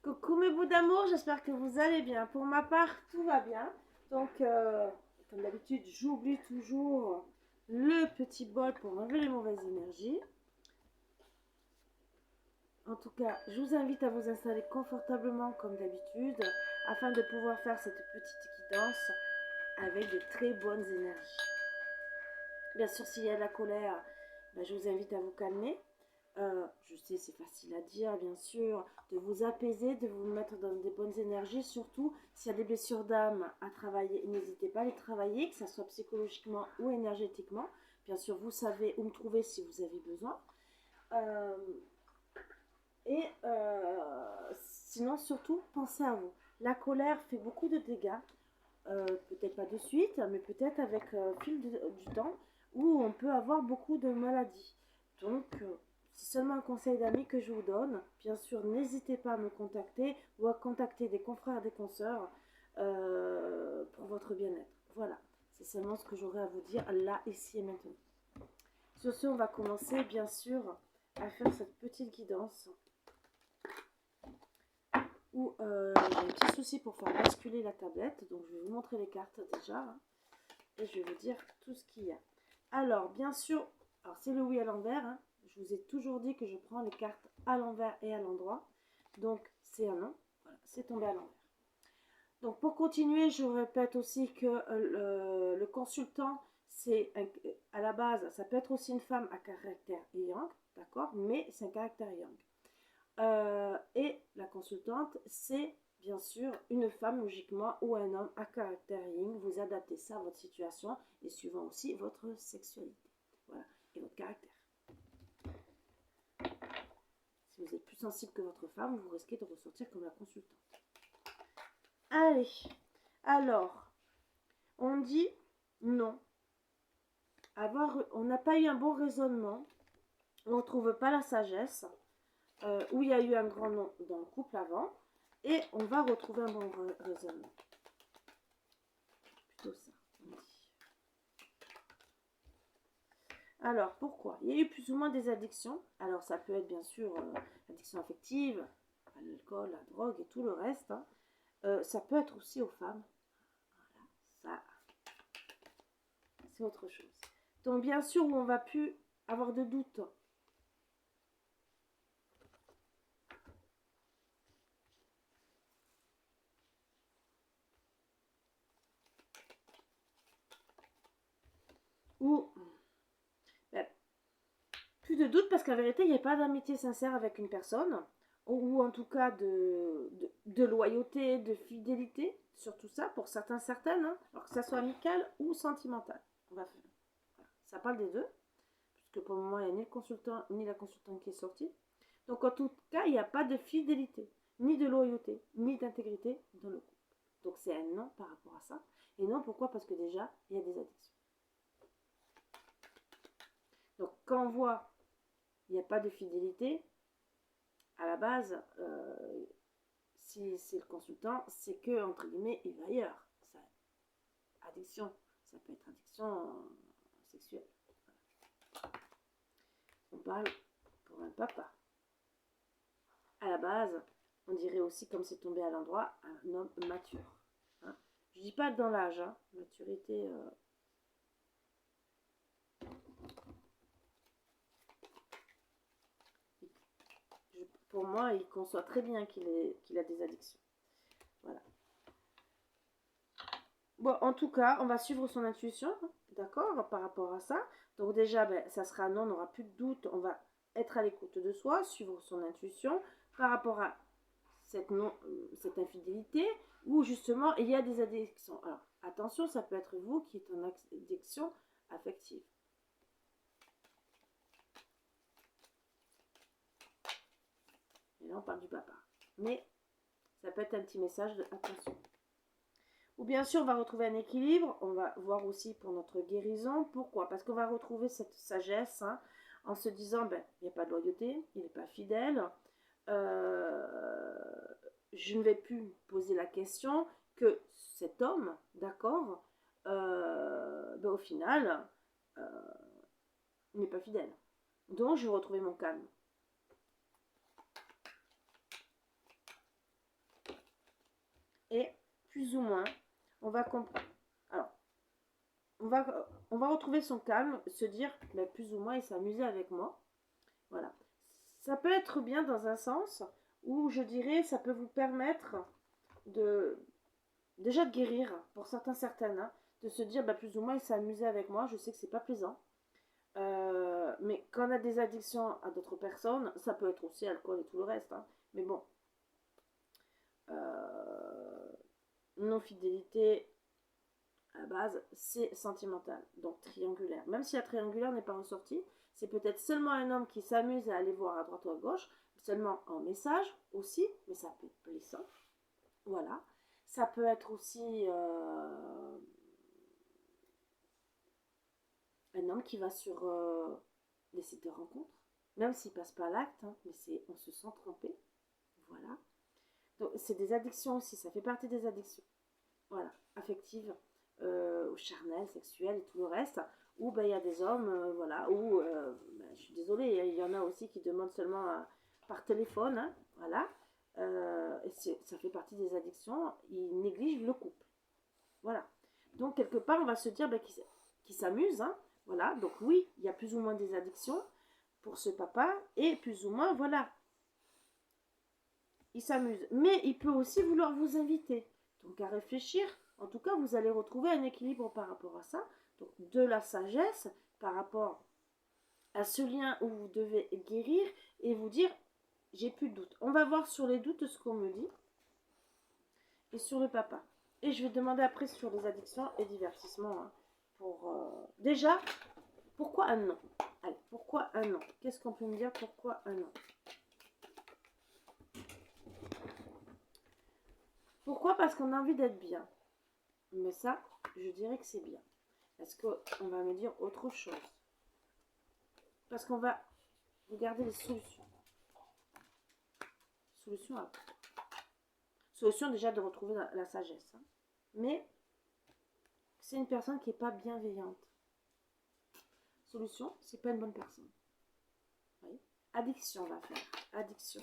Coucou mes bouts d'amour, j'espère que vous allez bien. Pour ma part, tout va bien. Donc, comme d'habitude, j'oublie toujours le petit bol pour enlever les mauvaises énergies. En tout cas, je vous invite à vous installer confortablement comme d'habitude afin de pouvoir faire cette petite guidance avec de très bonnes énergies. Bien sûr, s'il y a de la colère, je vous invite à vous calmer. Je sais, c'est facile à dire, bien sûr, de vous apaiser, de vous mettre dans des bonnes énergies. Surtout, s'il y a des blessures d'âme à travailler, n'hésitez pas à les travailler, que ce soit psychologiquement ou énergétiquement. Bien sûr, vous savez où me trouver si vous avez besoin. Euh, Sinon, surtout, pensez à vous. La colère fait beaucoup de dégâts. Peut-être pas de suite, mais peut-être avec du temps, où on peut avoir beaucoup de maladies. Donc, c'est seulement un conseil d'amis que je vous donne. Bien sûr, n'hésitez pas à me contacter ou à contacter des confrères, des consoeurs pour votre bien-être. Voilà, c'est seulement ce que j'aurais à vous dire là, ici et maintenant. Sur ce, on va commencer bien sûr à faire cette petite guidance où j'ai un petit souci pour faire basculer la tablette. Donc, je vais vous montrer les cartes déjà. Et je vais vous dire tout ce qu'il y a. Alors, bien sûr, alors c'est le oui à l'envers. Hein. Je vous ai toujours dit que je prends les cartes à l'envers et à l'endroit. Donc, c'est un non. Voilà, c'est tombé à l'envers. Donc, pour continuer, je répète aussi que le consultant, c'est à la base, ça peut être aussi une femme à caractère yang, d'accord, mais c'est un caractère yang. Et la consultante, c'est bien sûr une femme logiquement ou un homme à caractère yin. Vous adaptez ça à votre situation et suivant aussi votre sexualité. Voilà, et votre caractère. Si vous êtes plus sensible que votre femme, vous risquez de ressortir comme la consultante. Allez, alors, on dit non. On n'a pas eu un bon raisonnement, on ne retrouve pas la sagesse, où il y a eu un grand non dans le couple avant, et on va retrouver un bon raisonnement. Plutôt ça. Alors, pourquoi? Il y a eu plus ou moins des addictions. Alors, ça peut être bien sûr l'addiction affective, à l'alcool, la drogue et tout le reste. Hein. Ça peut être aussi aux femmes. Voilà, ça, c'est autre chose. Donc, bien sûr, où on va plus avoir de doute. Ou ben, plus de doute parce qu'en vérité, il n'y a pas d'amitié sincère avec une personne. Ou en tout cas de loyauté, de fidélité. Surtout ça, pour certaines. Hein, alors que ça soit amical ou sentimental. On va faire. Ça parle des deux. Puisque pour le moment, il n'y a ni le consultant ni la consultante qui est sortie. Donc, en tout cas, il n'y a pas de fidélité, ni de loyauté, ni d'intégrité dans le couple. Donc, c'est un non par rapport à ça. Et non, pourquoi? Parce que déjà, il y a des addictions. Donc, quand on voit il n'y a pas de fidélité, à la base, si c'est le consultant, c'est que, entre guillemets, il va ailleurs. Ça, addiction, ça peut être addiction sexuelle. On parle pour un papa. À la base, on dirait aussi, comme c'est tombé à l'endroit, un homme mature. Hein. Je dis pas dans l'âge, hein, maturité. Pour moi, il conçoit très bien qu'il a des addictions. Voilà. Bon, en tout cas, on va suivre son intuition, hein, d'accord, par rapport à ça. Donc déjà, ça sera non, on n'aura plus de doute, on va être à l'écoute de soi, suivre son intuition par rapport à cette infidélité où justement il y a des addictions. Alors attention, ça peut être vous qui êtes en addiction affective. Et là on parle du papa. Mais ça peut être un petit message de attention. Ou bien sûr on va retrouver un équilibre, on va voir aussi pour notre guérison. Pourquoi? Parce qu'on va retrouver cette sagesse hein, en se disant, il n'y a pas de loyauté, il n'est pas fidèle. Je ne vais plus poser la question que cet homme, d'accord, au final, n'est pas fidèle. Donc, je vais retrouver mon calme. plus ou moins, on va comprendre. Alors, on va retrouver son calme, se dire, ben, plus ou moins, il s'amusait avec moi. Voilà. Ça peut être bien dans un sens où je dirais, ça peut vous permettre de déjà de guérir pour certaines, hein, de se dire, ben, plus ou moins, il s'est amusé avec moi. Je sais que c'est pas plaisant. Mais quand on a des addictions à d'autres personnes, ça peut être aussi alcool et tout le reste. Hein. Mais bon, non-fidélité à la base, c'est sentimental, donc triangulaire. Même si la triangulaire n'est pas ressortie, c'est peut-être seulement un homme qui s'amuse à aller voir à droite ou à gauche, seulement en message aussi, mais ça peut être blessant. Voilà. Ça peut être aussi un homme qui va sur les sites de rencontres, même s'il passe pas à l'acte, hein, mais on se sent trompé. Voilà. Donc c'est des addictions aussi, ça fait partie des addictions. Voilà, affectives, charnelles, sexuelles et tout le reste. Ou ben, il y a des hommes, voilà, ou ben, je suis désolée, il y en a aussi qui demandent seulement par téléphone, hein, voilà. Et ça fait partie des addictions, ils négligent le couple. Voilà. Donc quelque part, on va se dire ben, qu'ils s'amusent, hein, voilà. Donc oui, il y a plus ou moins des addictions pour ce papa, et plus ou moins, voilà, il s'amuse. Mais il peut aussi vouloir vous inviter. Donc à réfléchir. En tout cas, vous allez retrouver un équilibre par rapport à ça. Donc de la sagesse par rapport à ce lien où vous devez guérir et vous dire, j'ai plus de doute. On va voir sur les doutes ce qu'on me dit. Et sur le papa. Et je vais demander après sur les addictions et divertissements. Hein, pour déjà, pourquoi un non? Allez, pourquoi un non? Qu'est-ce qu'on peut me dire? Pourquoi un non? Pourquoi? Parce qu'on a envie d'être bien. Mais ça, je dirais que c'est bien. Est-ce qu'on va me dire autre chose? Parce qu'on va regarder les solutions. Solution à quoi? Solution déjà de retrouver la sagesse. Hein. Mais c'est une personne qui n'est pas bienveillante. Solution, c'est pas une bonne personne. Oui. Addiction, on va faire. Addiction.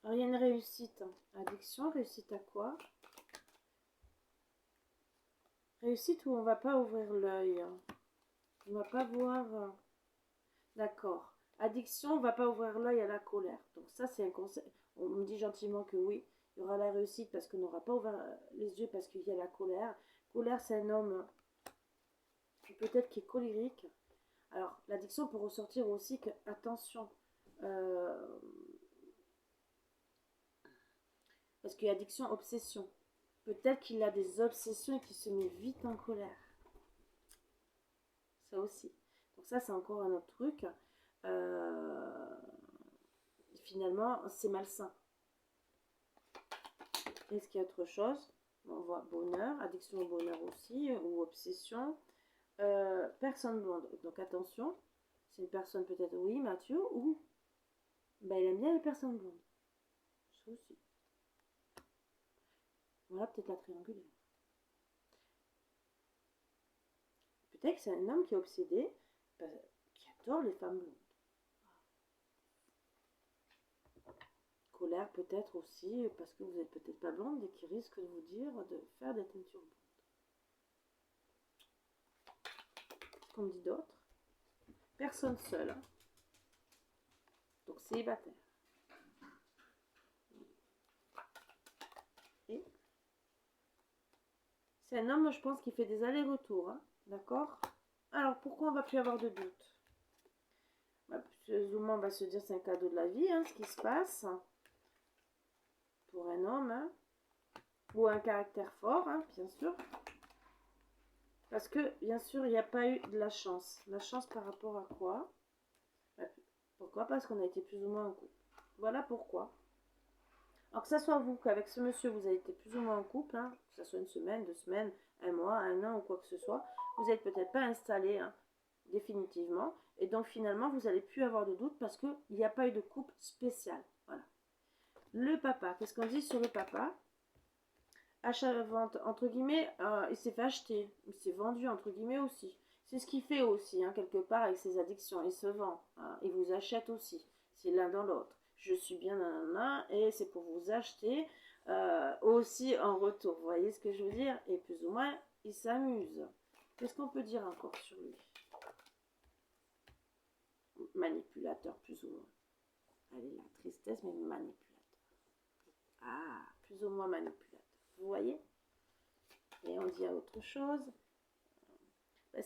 Alors, il y a une réussite. Addiction, réussite à quoi? Réussite où on va pas ouvrir l'œil. On va pas voir... D'accord. Addiction, on va pas ouvrir l'œil à la colère. Donc ça, c'est un conseil. On me dit gentiment que oui, il y aura la réussite parce qu'on n'aura pas ouvert les yeux parce qu'il y a la colère. Colère, c'est un homme peut-être qui est colérique. Alors, l'addiction peut ressortir aussi que, attention, parce qu'il y a addiction, obsession. Peut-être qu'il a des obsessions et qu'il se met vite en colère. Ça aussi. Donc ça, c'est encore un autre truc. Finalement, c'est malsain. Est-ce qu'il y a autre chose? On voit bonheur, addiction au bonheur aussi, ou obsession. Personne blonde. Donc attention, c'est une personne peut-être, oui, Mathieu, ou ben, il aime bien les personnes blondes. Ça aussi. Voilà peut-être la triangulaire. Peut-être que c'est un homme qui est obsédé, qui adore les femmes blondes. Colère peut-être aussi, parce que vous n'êtes peut-être pas blonde et qui risque de vous dire de faire des teintures blondes. Qu'est-ce qu'on me dit d'autre? Personne seule. Hein. Donc célibataire. Et c'est un homme, je pense, qui fait des allers-retours. Hein. D'accord? Alors, pourquoi on va plus avoir de doute? Bah, plus ou moins, on va se dire c'est un cadeau de la vie, hein, ce qui se passe. Pour un homme. Hein. Ou un caractère fort, hein, bien sûr. Parce que, bien sûr, il n'y a pas eu de la chance. La chance par rapport à quoi? Pourquoi? Parce qu'on a été plus ou moins en couple. Voilà pourquoi. Alors que ça soit vous, qu'avec ce monsieur, vous avez été plus ou moins en couple, hein, que ça soit une semaine, 2 semaines, un mois, un an ou quoi que ce soit, vous n'êtes peut-être pas installé hein, définitivement. Et donc finalement, vous n'allez plus avoir de doute parce qu'il n'y a pas eu de couple spécial. Voilà. Le papa, qu'est-ce qu'on dit sur le papa? Achat-vente, entre guillemets, il s'est fait acheter, il s'est vendu, entre guillemets aussi. C'est ce qu'il fait aussi, hein, quelque part, avec ses addictions. Il se vend, hein, il vous achète aussi. C'est l'un dans l'autre. je suis bien nanana, et c'est pour vous acheter aussi en retour. Vous voyez ce que je veux dire? Et plus ou moins, il s'amuse. Qu'est-ce qu'on peut dire encore sur lui? Manipulateur, plus ou moins. Allez, la tristesse, mais manipulateur. Ah, plus ou moins manipulateur. Vous voyez? Et on dit à autre chose. Ben,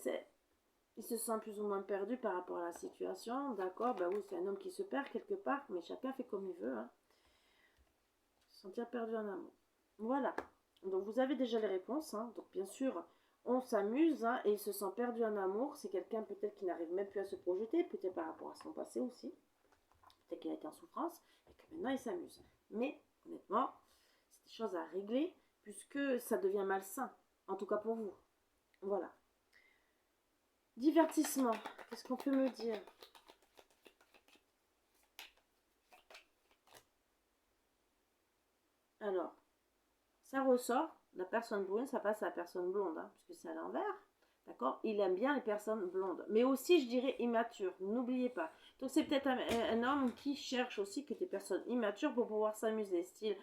il se sent plus ou moins perdu par rapport à la situation. D'accord, ben oui, c'est un homme qui se perd quelque part, mais chacun fait comme il veut. Hein. Se sentir perdu en amour. Voilà. Donc vous avez déjà les réponses. Hein. Donc bien sûr, on s'amuse hein, et il se sent perdu en amour. C'est quelqu'un peut-être qui n'arrive même plus à se projeter, peut-être par rapport à son passé aussi. Peut-être qu'il a été en souffrance et que maintenant il s'amuse. Mais honnêtement, c'est des choses à régler puisque ça devient malsain. En tout cas pour vous. Voilà. Divertissement. Qu'est-ce qu'on peut me dire? Alors, ça ressort. La personne brune, ça passe à la personne blonde, hein, puisque c'est à l'envers. D'accord? Il aime bien les personnes blondes. Mais aussi, je dirais, immatures. N'oubliez pas. Donc, c'est peut-être un homme qui cherche aussi que des personnes immatures pour pouvoir s'amuser. Style,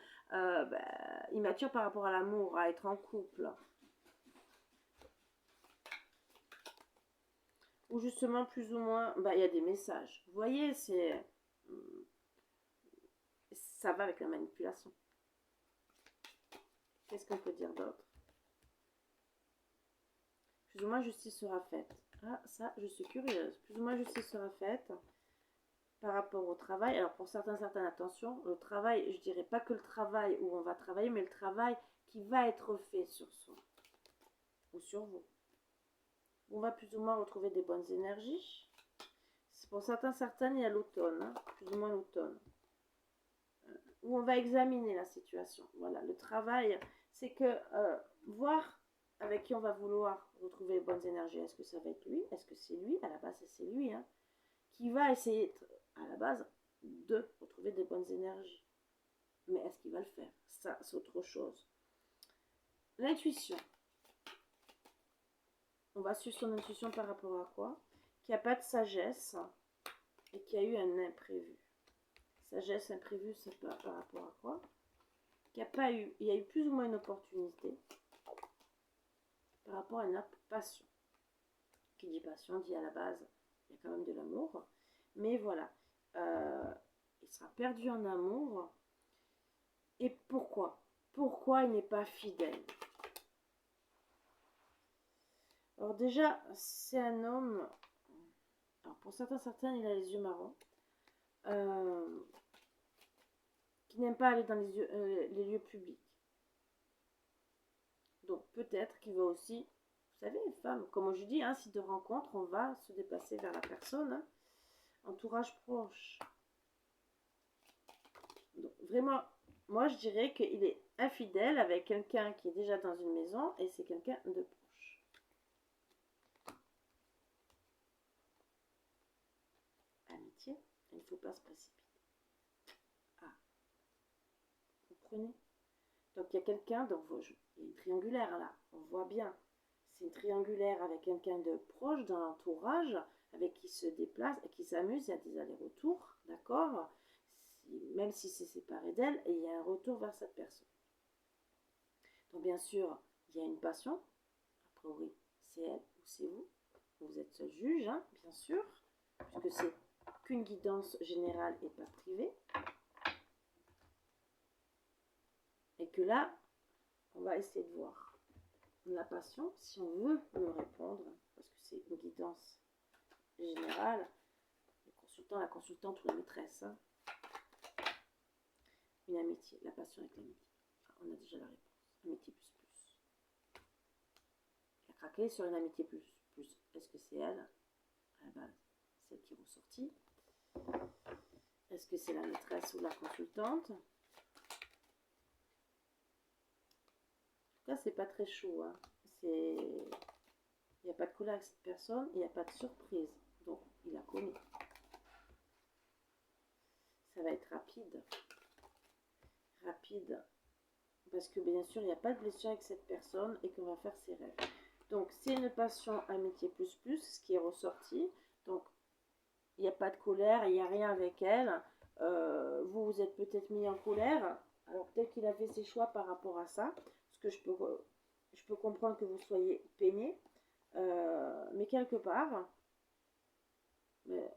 immature par rapport à l'amour, à être en couple. Ou justement, plus ou moins, il y a des messages. Vous voyez, ça va avec la manipulation. Qu'est-ce qu'on peut dire d'autre? Plus ou moins justice sera faite. Ah, ça, je suis curieuse. Plus ou moins justice sera faite par rapport au travail. Alors, pour certaines, attention, le travail, je dirais pas que le travail où on va travailler, mais le travail qui va être fait sur soi ou sur vous. On va plus ou moins retrouver des bonnes énergies. Pour certaines, il y a l'automne, hein, plus ou moins l'automne. Où on va examiner la situation. Voilà, le travail, c'est que voir avec qui on va vouloir retrouver les bonnes énergies. Est-ce que ça va être lui? Est-ce que c'est lui? À la base, c'est lui hein, qui va essayer, à la base, de retrouver des bonnes énergies. Mais est-ce qu'il va le faire? Ça, c'est autre chose. L'intuition. On va suivre son intuition par rapport à quoi? Qu'il n'y a pas de sagesse et qu'il y a eu un imprévu. Sagesse, imprévu, c'est par rapport à quoi? Il y a eu plus ou moins une opportunité par rapport à une passion. Qui dit passion dit à la base, il y a quand même de l'amour. Mais voilà, il sera perdu en amour. Et pourquoi? Pourquoi il n'est pas fidèle? Alors déjà, c'est un homme, alors pour certains, il a les yeux marrons, qui n'aime pas aller dans les lieux publics. Donc peut-être qu'il va aussi, vous savez, les femmes, comme je dis, hein, si de rencontre, on va se déplacer vers la personne. Hein, entourage proche. Donc vraiment, moi je dirais qu'il est infidèle avec quelqu'un qui est déjà dans une maison et c'est quelqu'un de proche. Amitié, il ne faut pas se précipiter. Ah, vous comprenez? Donc il y a quelqu'un, donc il y a une triangulaire là, on voit bien. C'est une triangulaire avec quelqu'un de proche dans l'entourage, avec qui se déplace et qui s'amuse, il y a des allers-retours, d'accord? Même si c'est séparé d'elle, et il y a un retour vers cette personne. Donc bien sûr, il y a une passion, a priori c'est elle ou c'est vous. Vous êtes seul juge, hein, bien sûr, puisque c'est qu'une guidance générale et pas privée. Et que là, on va essayer de voir la passion, si on veut me répondre, parce que c'est une guidance générale, le consultant, la consultante ou la maîtresse. Hein. Une amitié, la passion avec l'amitié. Enfin, on a déjà la réponse. Amitié plus plus. Il a craqué sur une amitié plus plus. Est-ce que c'est elle, à la base, celle qui est ressortie? Est-ce que c'est la maîtresse ou la consultante? En tout cas, c'est pas très chaud. Hein. Il n'y a pas de colère avec cette personne, il n'y a pas de surprise. Donc, il la connaît. Ça va être rapide. Rapide. Parce que bien sûr, il n'y a pas de blessure avec cette personne et qu'on va faire ses rêves. Donc, c'est une passion amitié plus plus, ce qui est ressorti. Donc, il n'y a pas de colère, il n'y a rien avec elle. Vous vous êtes peut-être mis en colère. Alors peut-être qu'il a fait ses choix par rapport à ça. Parce que je peux comprendre que vous soyez peiné. Mais quelque part,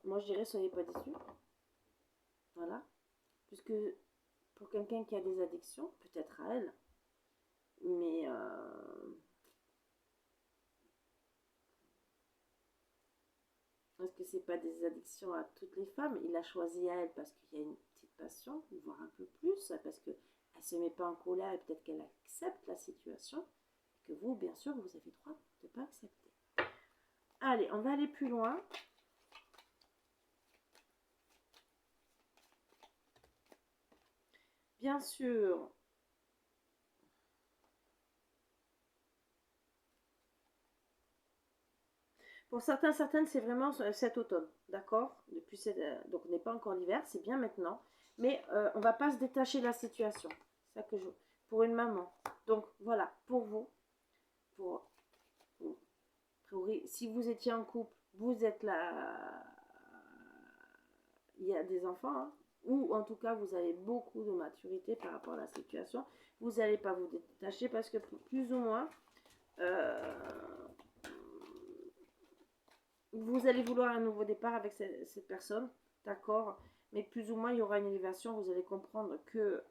moi je dirais soyez pas déçus. Voilà. Puisque pour quelqu'un qui a des addictions, peut-être à elle, mais est-ce que c'est pas des addictions à toutes les femmes? Il a choisi à elle parce qu'il y a une petite passion, voire un peu plus, parce qu'elle ne se met pas en colère et peut-être qu'elle accepte la situation, et que vous, bien sûr, vous avez droit de ne pas accepter. Allez, on va aller plus loin. Bien sûr, pour certains, certaines, c'est vraiment cet automne, d'accord? Donc on n'est pas encore l'hiver, c'est bien maintenant. Mais on ne va pas se détacher de la situation. C'est ça que je... Pour une maman. Donc voilà, pour vous, pour si vous étiez en couple, vous êtes là, il y a des enfants, hein, ou en tout cas vous avez beaucoup de maturité par rapport à la situation, vous n'allez pas vous détacher parce que plus ou moins, vous allez vouloir un nouveau départ avec cette personne, d'accord, mais plus ou moins il y aura une élévation, vous allez comprendre que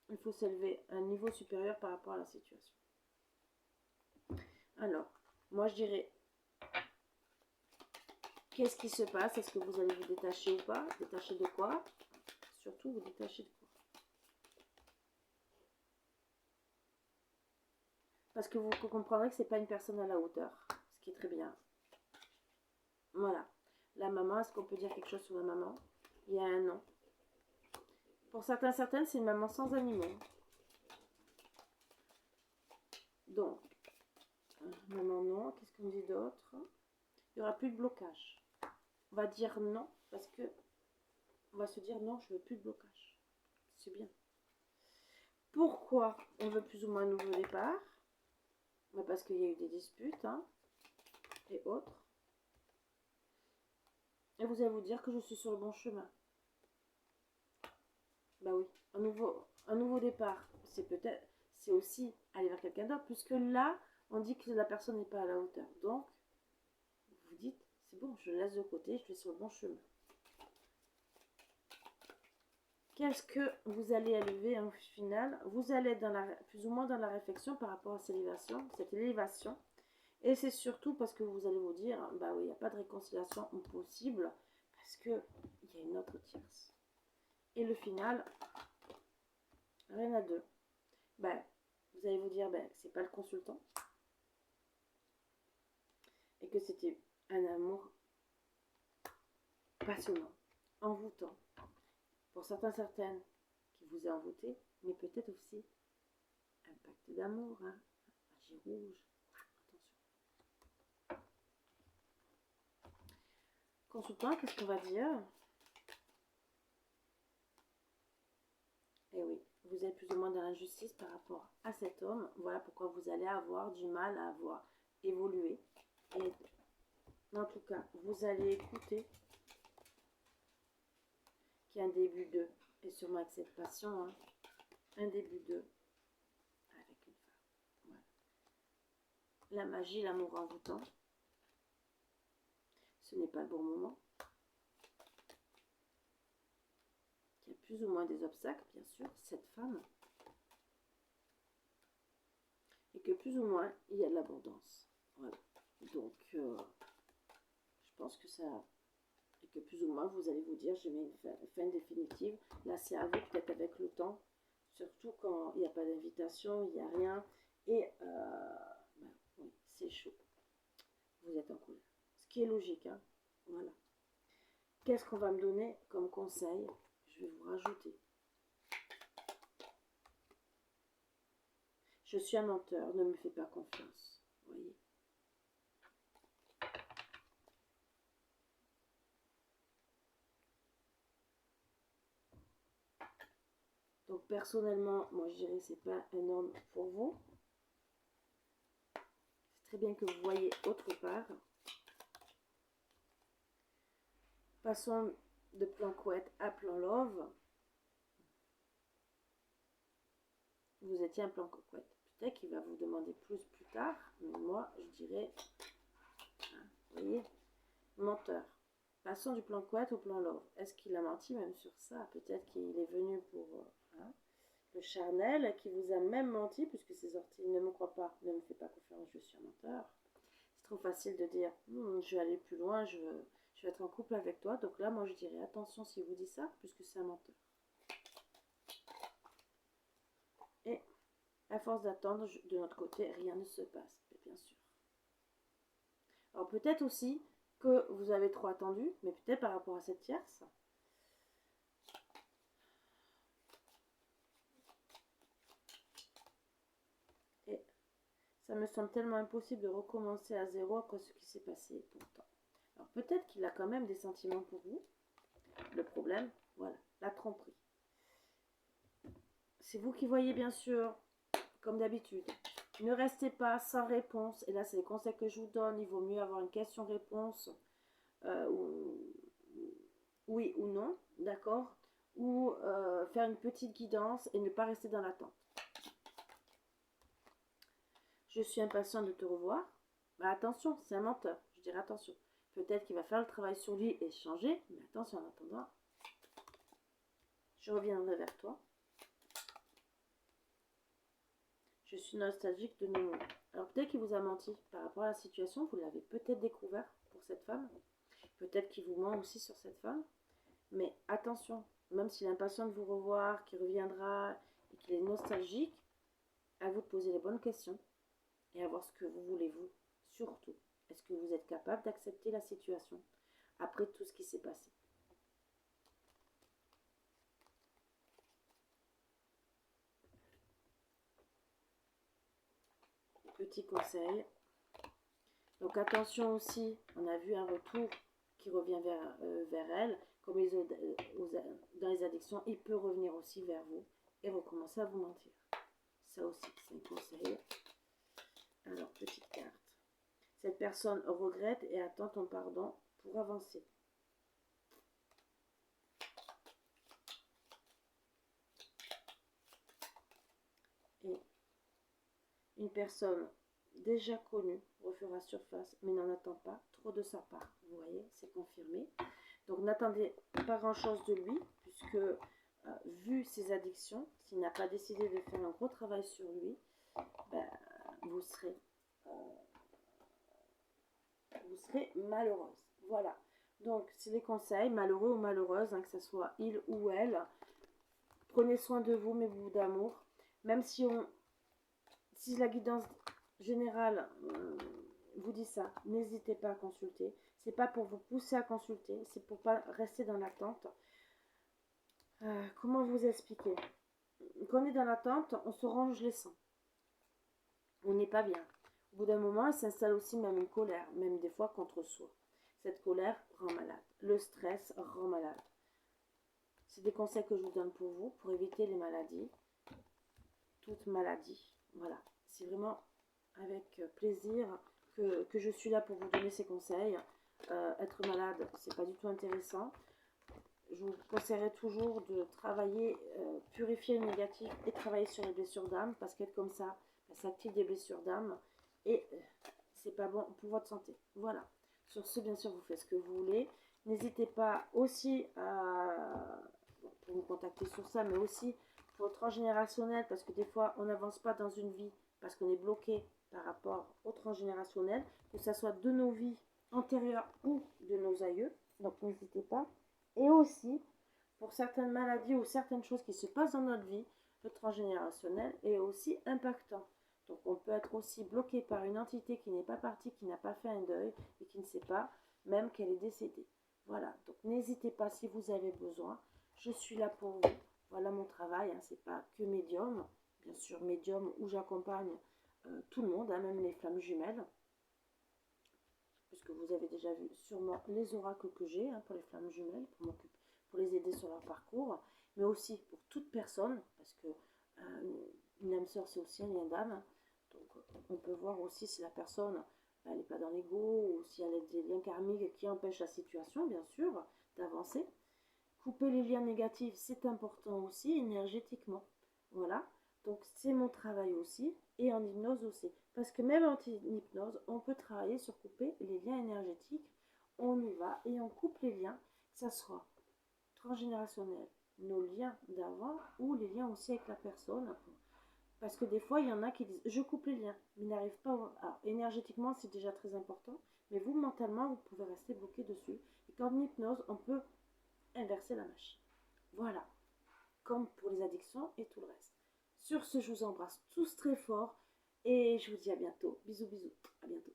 il faut s'élever à un niveau supérieur par rapport à la situation. Alors, moi je dirais, qu'est-ce qui se passe? Est-ce que vous allez vous détacher ou pas? Détacher de quoi? Surtout, vous détacher de quoi? Parce que vous comprendrez que c'est pas une personne à la hauteur, ce qui est très bien. Voilà. La maman, est-ce qu'on peut dire quelque chose sur la maman? Il y a un non. Pour certains, certaines, c'est une maman sans animaux. Donc, maman non. Qu'est-ce qu'on dit d'autre? Il n'y aura plus de blocage. On va dire non parce que on va se dire non, je veux plus de blocage. C'est bien. Pourquoi on veut plus ou moins un nouveau départ? Parce qu'il y a eu des disputes, hein, et autres. Et vous allez vous dire que je suis sur le bon chemin. Bah oui, un nouveau départ, c'est aussi aller vers quelqu'un d'autre, puisque là, on dit que la personne n'est pas à la hauteur. Donc, vous dites, c'est bon, je le laisse de côté, je suis sur le bon chemin. Qu'est-ce que vous allez élever au final? Vous allez être plus ou moins dans la réflexion par rapport à cette élévation. Et c'est surtout parce que vous allez vous dire, bah oui, il n'y a pas de réconciliation possible, parce qu'il y a une autre tierce. Et le final, rien à deux. Ben, vous allez vous dire, ben, c'est pas le consultant. Et que c'était un amour passionnant, envoûtant. Pour certains, certaines, qui vous a envoûté, mais peut-être aussi un pacte d'amour, hein, magie rouge. Attention. Consultant, qu'est-ce qu'on va dire? Eh oui, vous êtes plus ou moins dans l'injustice par rapport à cet homme. Voilà pourquoi vous allez avoir du mal à avoir évolué. Et en tout cas, vous allez écouter qu'il y a un début de, et sûrement avec cette passion, hein, un début de avec une femme. Voilà. La magie, l'amour envoûtant. Ce n'est pas le bon moment. Il y a plus ou moins des obstacles, bien sûr, cette femme. Et que plus ou moins, il y a de l'abondance. Voilà. Donc, je pense que ça... Et que plus ou moins, vous allez vous dire, j'ai mis une fin définitive. Là, c'est à vous, peut-être avec le temps. Surtout quand il n'y a pas d'invitation, il n'y a rien. Et, ben, oui, c'est chaud. Vous êtes en colère. Ce qui est logique, hein. Voilà. Qu'est-ce qu'on va me donner comme conseil? Je vais vous rajouter. Je suis un menteur, ne me fais pas confiance. Vous voyez? Donc personnellement, moi je dirais que c'est pas un homme pour vous. C'est très bien que vous voyez autre part. Passons de plan couette à plan love. Vous étiez un plan couette. Peut-être qu'il va vous demander plus tard, mais moi, je dirais, hein, vous voyez, menteur. Passons du plan couette au plan love. Est-ce qu'il a menti même sur ça? Peut-être qu'il est venu pour hein, le charnel, qui vous a même menti, puisque c'est sorti, ne me crois pas, ne me fais pas confiance, je suis un menteur. C'est trop facile de dire, je vais aller plus loin, je vais être en couple avec toi. Donc là, moi, je dirais, attention s'il vous dit ça, puisque c'est un menteur. Et à force d'attendre, de notre côté, rien ne se passe, bien sûr. Alors peut-être aussi que vous avez trop attendu, mais peut-être par rapport à cette tierce. Et ça me semble tellement impossible de recommencer à zéro après ce qui s'est passé pourtant. Alors peut-être qu'il a quand même des sentiments pour vous. Le problème, voilà, la tromperie. C'est vous qui voyez bien sûr, comme d'habitude. Ne restez pas sans réponse. Et là, c'est les conseils que je vous donne. Il vaut mieux avoir une question-réponse. Oui ou non, d'accord? Ou faire une petite guidance et ne pas rester dans l'attente. Je suis impatient de te revoir. Bah, attention, c'est un menteur. Je dirais attention. Peut-être qu'il va faire le travail sur lui et changer. Mais attention, en attendant, je reviendrai vers toi. Je suis nostalgique de nos... Alors peut-être qu'il vous a menti par rapport à la situation. Vous l'avez peut-être découvert pour cette femme. Peut-être qu'il vous ment aussi sur cette femme. Mais attention, même s'il est impatient de vous revoir, qu'il reviendra et qu'il est nostalgique, à vous de poser les bonnes questions et à voir ce que vous voulez vous. Surtout, est-ce que vous êtes capable d'accepter la situation après tout ce qui s'est passé? Petit conseil. Donc attention aussi, on a vu un retour qui revient vers elle. Comme dans les addictions, il peut revenir aussi vers vous et recommencer à vous mentir. Ça aussi, c'est un conseil. Alors, petite carte. Cette personne regrette et attend ton pardon pour avancer. Et une personne déjà connue refera surface, mais n'en attend pas trop de sa part. Vous voyez, c'est confirmé. Donc, n'attendez pas grand-chose de lui, puisque, vu ses addictions, s'il n'a pas décidé de faire un gros travail sur lui, ben, vous serez malheureuse. Voilà. Donc, c'est les conseils, malheureux ou malheureuse, hein, que ce soit il ou elle. Prenez soin de vous, mes bouts d'amour. Même si la guidance générale vous dit ça, n'hésitez pas à consulter. C'est pas pour vous pousser à consulter, c'est pour pas rester dans l'attente. Comment vous expliquer? Quand on est dans l'attente, on se ronge les sangs. On n'est pas bien. Au bout d'un moment, il s'installe aussi même une colère, même des fois contre soi. Cette colère rend malade. Le stress rend malade. C'est des conseils que je vous donne pour vous, pour éviter les maladies. Toute maladie. Voilà. C'est vraiment avec plaisir que je suis là pour vous donner ces conseils. Être malade, c'est pas du tout intéressant. Je vous conseillerais toujours de travailler, purifier le négatif et travailler sur les blessures d'âme, parce qu'être comme ça active des blessures d'âme et c'est pas bon pour votre santé. Voilà. Sur ce, bien sûr, vous faites ce que vous voulez. N'hésitez pas aussi pour me contacter sur ça, mais aussi pour le transgénérationnel, parce que des fois, on n'avance pas dans une vie parce qu'on est bloqué par rapport au transgénérationnel, que ce soit de nos vies antérieures ou de nos aïeux. Donc, n'hésitez pas. Et aussi, pour certaines maladies ou certaines choses qui se passent dans notre vie, le transgénérationnel est aussi impactant. Donc on peut être aussi bloqué par une entité qui n'est pas partie, qui n'a pas fait un deuil et qui ne sait pas même qu'elle est décédée. Voilà, donc n'hésitez pas si vous avez besoin. Je suis là pour vous. Voilà mon travail, hein. C'est pas que médium. Bien sûr, médium où j'accompagne tout le monde, hein, même les flammes jumelles. Puisque vous avez déjà vu sûrement les oracles que j'ai pour les flammes jumelles, pour les aider sur leur parcours. Mais aussi pour toute personne, parce que une âme sœur, c'est aussi un lien d'âme. Donc, on peut voir aussi si la personne elle n'est pas dans l'ego, ou si elle a des liens karmiques qui empêchent la situation, bien sûr, d'avancer. Couper les liens négatifs, c'est important aussi, énergétiquement. Voilà. Donc, c'est mon travail aussi, et en hypnose aussi. Parce que même en hypnose, on peut travailler sur couper les liens énergétiques. On y va et on coupe les liens, que ce soit transgénérationnel, nos liens d'avant, ou les liens aussi avec la personne. Parce que des fois, il y en a qui disent je coupe les liens, mais n'arrivent pas. Alors, énergétiquement, c'est déjà très important, mais vous, mentalement, vous pouvez rester bloqué dessus. Et qu'en hypnose, on peut inverser la machine. Voilà, comme pour les addictions et tout le reste. Sur ce, je vous embrasse tous très fort et je vous dis à bientôt. Bisous, bisous, à bientôt.